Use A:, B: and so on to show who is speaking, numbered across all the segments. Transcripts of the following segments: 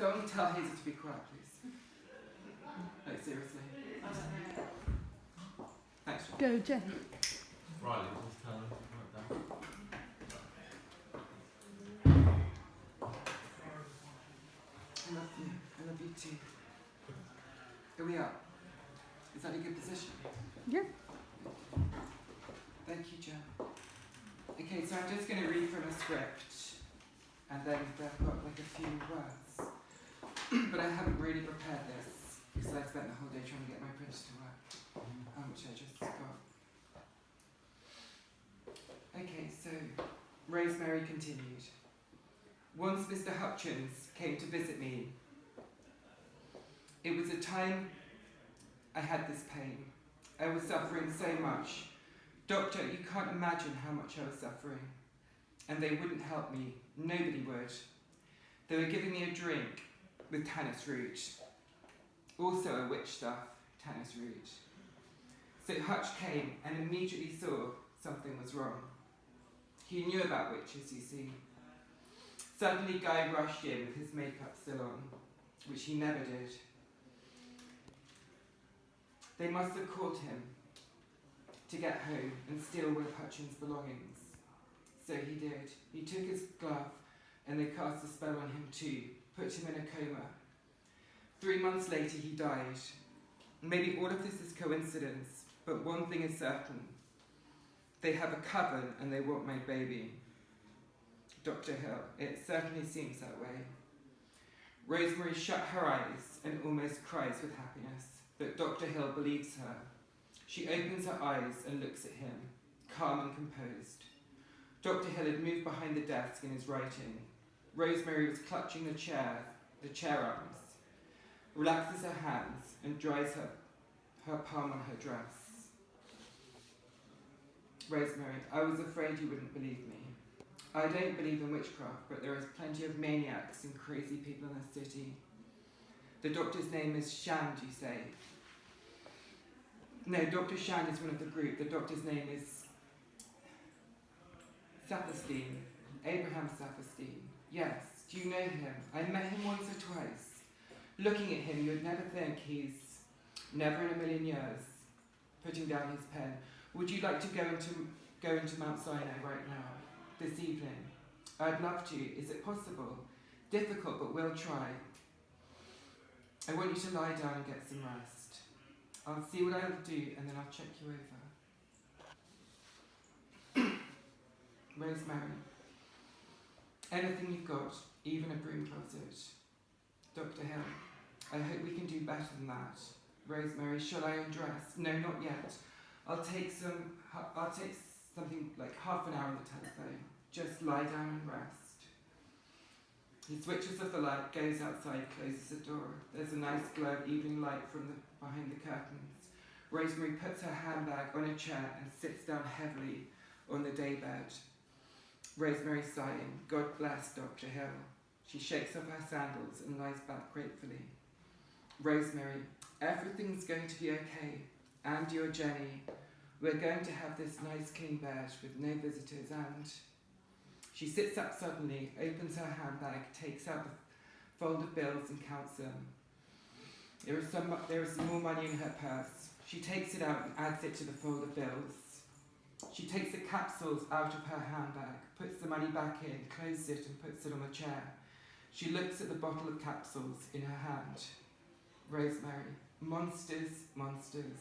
A: Someone tell Hazel to be quiet, please. No, seriously. Thanks, John.
B: Go, Jen.
C: Riley, just tell them to write down.
A: I love you. I love you too. Are we up? Is that a good position?
B: Yeah.
A: Thank you, Jen. Okay, so I'm just going to read from a script, and then they've got like a few words. But I haven't really prepared this, because I spent the whole day trying to get my printer to work, which I just got. Okay, so Rosemary continued. Once Mr. Hutchins came to visit me. It was a time I had this pain. I was suffering so much. Doctor, you can't imagine how much I was suffering. And they wouldn't help me. Nobody would. They were giving me a drink with tannis root. Also a witch stuff, tannis root. So Hutch came and immediately saw something was wrong. He knew about witches, you see. Suddenly Guy rushed in with his makeup still on, which he never did. They must have caught him to get home and steal one of Hutchins' belongings. So he did. He took his glove and they cast a spell on him too, put him in a coma. 3 months later he died. Maybe all of this is coincidence, but one thing is certain. They have a coven and they want my baby. Dr. Hill, it certainly seems that way. Rosemary shut her eyes and almost cries with happiness, but Dr. Hill believes her. She opens her eyes and looks at him, calm and composed. Dr. Hill had moved behind the desk and is writing. Rosemary was clutching the chair arms, relaxes her hands and dries her palm on her dress. Rosemary, I was afraid you wouldn't believe me. I don't believe in witchcraft, but there is plenty of maniacs and crazy people in the city. The doctor's name is Shand, you say? No, Dr. Shand is one of the group. The doctor's name is Saperstein, Abraham Saperstein. Yes, do you know him? I met him once or twice. Looking at him, you'd never think he's never in a million years. Putting down his pen. Would you like to go into Mount Sinai right now? This evening? I'd love to. Is it possible? Difficult, but we'll try. I want you to lie down and get some rest. I'll see what I'll do and then I'll check you over. Rosemary. Anything you've got, even a broom closet. Dr. Hill. I hope we can do better than that. Rosemary, shall I undress? No, not yet. I'll take something like half an hour on the telephone. Just lie down and rest. He switches off the light, goes outside, closes the door. There's a nice glow of evening light from behind the curtains. Rosemary puts her handbag on a chair and sits down heavily on the daybed. Rosemary sighing, God bless Dr. Hill. She shakes off her sandals and lies back gratefully. Rosemary, everything's going to be okay. And your Jenny. We're going to have this nice clean bed with no visitors and... She sits up suddenly, opens her handbag, takes out the fold of bills and counts them. There is some more money in her purse. She takes it out and adds it to the fold of bills. She takes the capsules out of her handbag, puts the money back in, closes it and puts it on the chair. She looks at the bottle of capsules in her hand. Rosemary, monsters, monsters.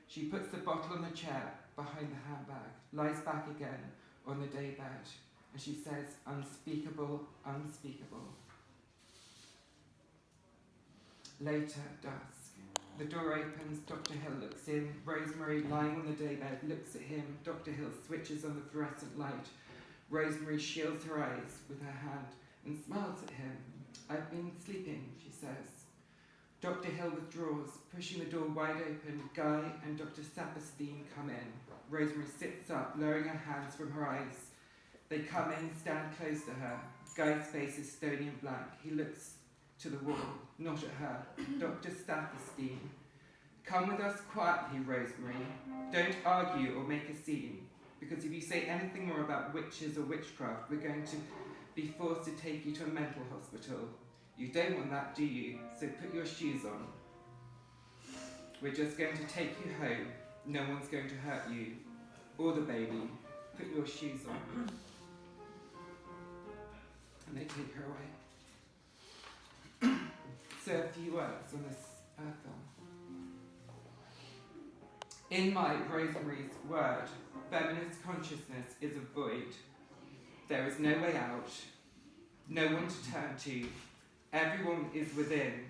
A: She puts the bottle on the chair behind the handbag, lies back again on the daybed, and she says, unspeakable, unspeakable. Later, dusk. The door opens, Dr. Hill looks in. Rosemary, lying on the daybed, looks at him. Dr. Hill switches on the fluorescent light. Rosemary shields her eyes with her hand and smiles at him. I've been sleeping, she says. Dr. Hill withdraws, pushing the door wide open. Guy and Dr. Saperstein come in. Rosemary sits up, lowering her hands from her eyes. They come in, stand close to her. Guy's face is stony and blank. He looks to the wall, not at her. Dr. Saperstein. Come with us quietly, Rosemary. Don't argue or make a scene, because if you say anything more about witches or witchcraft, we're going to be forced to take you to a mental hospital. You don't want that, do you? So put your shoes on. We're just going to take you home. No one's going to hurt you. Or the baby. Put your shoes on. And they take her away. So a few words on this film. In my Rosemary's word, feminist consciousness is a void. There is no way out, no one to turn to. Everyone is within,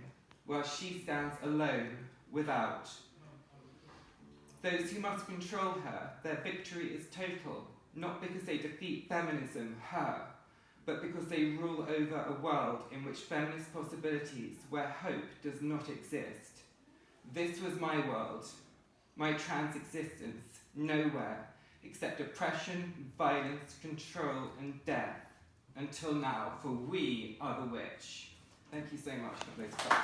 A: while she stands alone, without. Those who must control her, their victory is total, not because they defeat feminism, her, but because they rule over a world in which feminist possibilities, where hope does not exist. This was my world, my trans existence, nowhere except oppression, violence, control, and death. Until now, for we are the witch. Thank you so much for those questions.